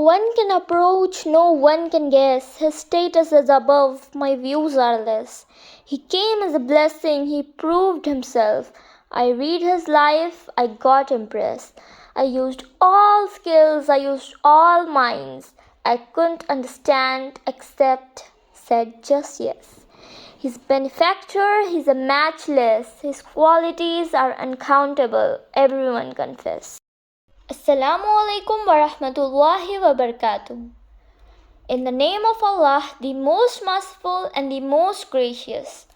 one can approach, no one can guess. His status is above, my views are less. He came as a blessing, he proved himself. I read his life, I got impressed. I used all skills, I used all minds. I couldn't understand except said just yes. His benefactor, he's a matchless. His qualities are uncountable, everyone confess. Assalamu alaikum wa rahmatullahi wa barakatuh. In the name of Allah, the most merciful and the most gracious.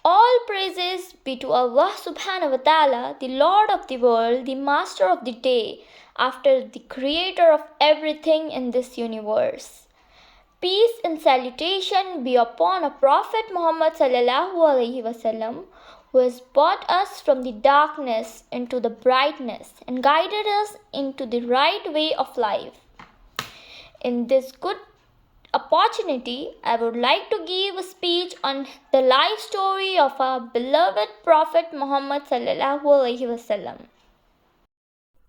All praises be to Allah subhanahu wa ta'ala, the Lord of the world, the master of the day, after the creator of everything in this universe. Peace and salutation be upon a Prophet Muhammad sallallahu alaihi wasallam, who has brought us from the darkness into the brightness and guided us into the right way of life. In this good opportunity, I would like to give a speech on the life story of our beloved Prophet Muhammad sallallahu alaihi wasallam.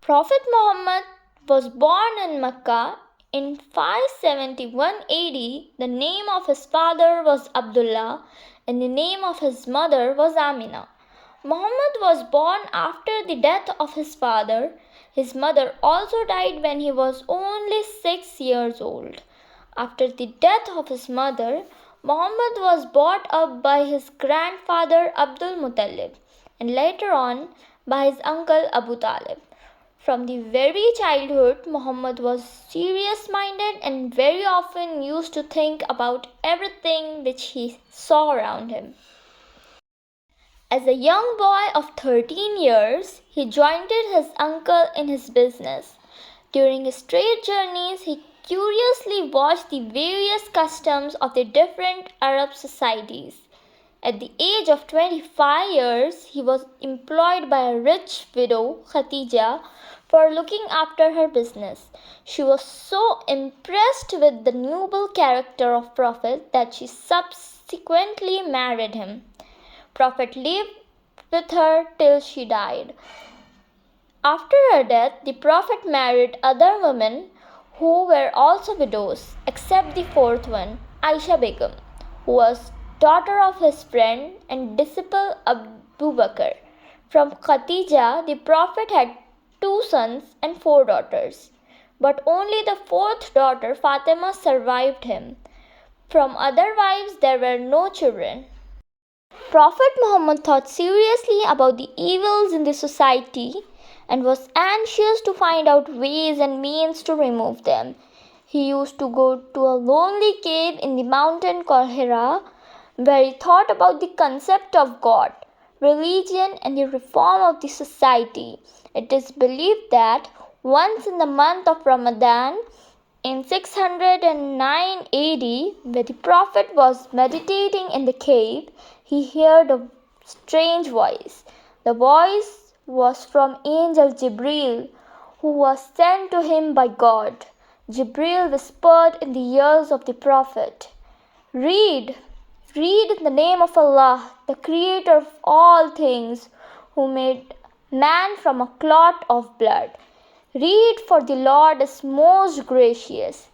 Prophet Muhammad was born in Mecca in 571 AD. The name of his father was Abdullah and the name of his mother was Amina. Muhammad was born after the death of his father. His mother also died when he was only 6 years old. After the death of his mother, Muhammad was brought up by his grandfather Abdul Muttalib and later on by his uncle Abu Talib. From the very childhood, Muhammad was serious-minded and very often used to think about everything which he saw around him. As a young boy of 13 years, he joined his uncle in his business. During his trade journeys, he curiously watched the various customs of the different Arab societies. At the age of 25 years, he was employed by a rich widow, Khatija, for looking after her business. She was so impressed with the noble character of Prophet that she subsequently married him. Prophet lived with her till she died. After her death, the Prophet married other women who were also widows, except the fourth one, Aisha Begum, who was daughter of his friend and disciple Abu Bakr. From Khatija, the Prophet had 2 sons and 4 daughters, but only the 4th daughter, Fatima, survived him. From other wives, there were no children. Prophet Muhammad thought seriously about the evils in the society and was anxious to find out ways and means to remove them. He used to go to a lonely cave in the mountain called Hira, where he thought about the concept of God, religion, and the reform of the society. It is believed that once in the month of Ramadan, in 609 AD, where the Prophet was meditating in the cave, he heard a strange voice. The voice was from Angel Jibril, who was sent to him by God. Jibril whispered in the ears of the Prophet, Read in the name of Allah, the creator of all things, who made man from a clot of blood. Read, for the Lord is most gracious.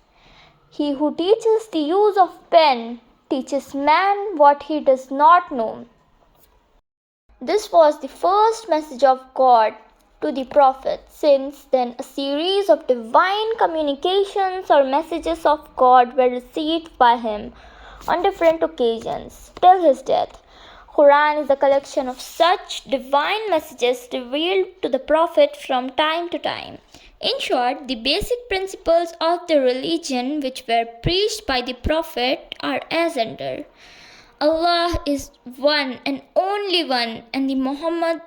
He who teaches the use of pen teaches man what he does not know. This was the first message of God to the Prophet. Since then, a series of divine communications or messages of God were received by him on different occasions till his death. Quran is a collection of such divine messages revealed to the Prophet from time to time. In short, the basic principles of the religion which were preached by the Prophet are as under. Allah is one and only one, and the Muhammad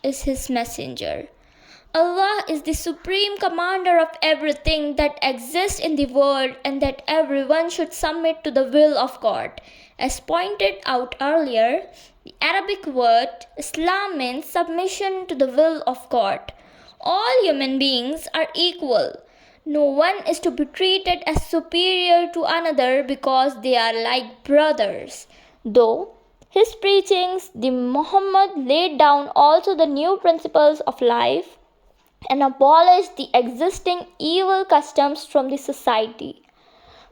is his messenger. Allah is the supreme commander of everything that exists in the world, and that everyone should submit to the will of God. As pointed out earlier, the Arabic word Islam means submission to the will of God. All human beings are equal. No one is to be treated as superior to another because they are like brothers. Though his preachings, the Muhammad laid down also the new principles of life and abolished the existing evil customs from the society.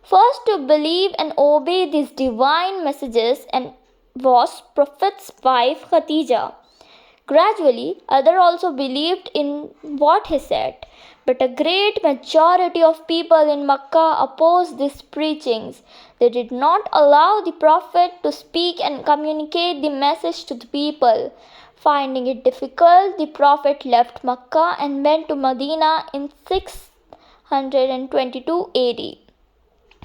First to believe and obey these divine messages and was Prophet's wife Khadija. Gradually, others also believed in what he said, but a great majority of people in Mecca opposed these preachings. They did not allow the Prophet to speak and communicate the message to the people. Finding it difficult, the Prophet left Mecca and went to Medina in 622 AD.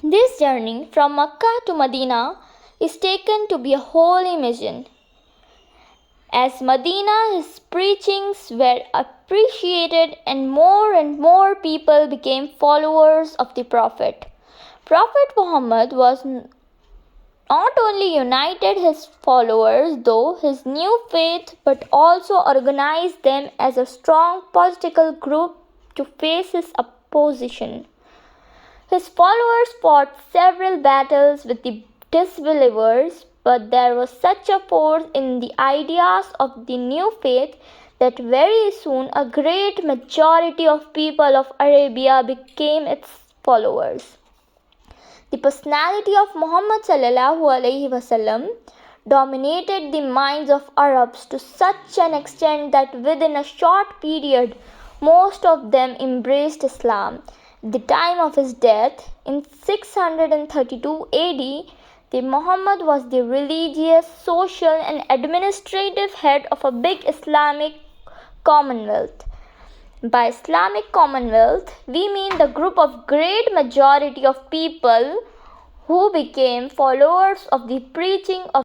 This journey from Mecca to Medina is taken to be a holy mission. As Medina, his preachings were appreciated and more people became followers of the Prophet. Prophet Muhammad was not only united his followers through his new faith but also organized them as a strong political group to face his opposition. His followers fought several battles with the disbelievers, but there was such a force in the ideas of the new faith that very soon a great majority of people of Arabia became its followers. The personality of Muhammad dominated the minds of Arabs to such an extent that within a short period most of them embraced Islam. At the time of his death in 632 AD, the Muhammad was the religious, social and administrative head of a big Islamic commonwealth. By Islamic commonwealth, we mean the group of great majority of people who became followers of the preaching of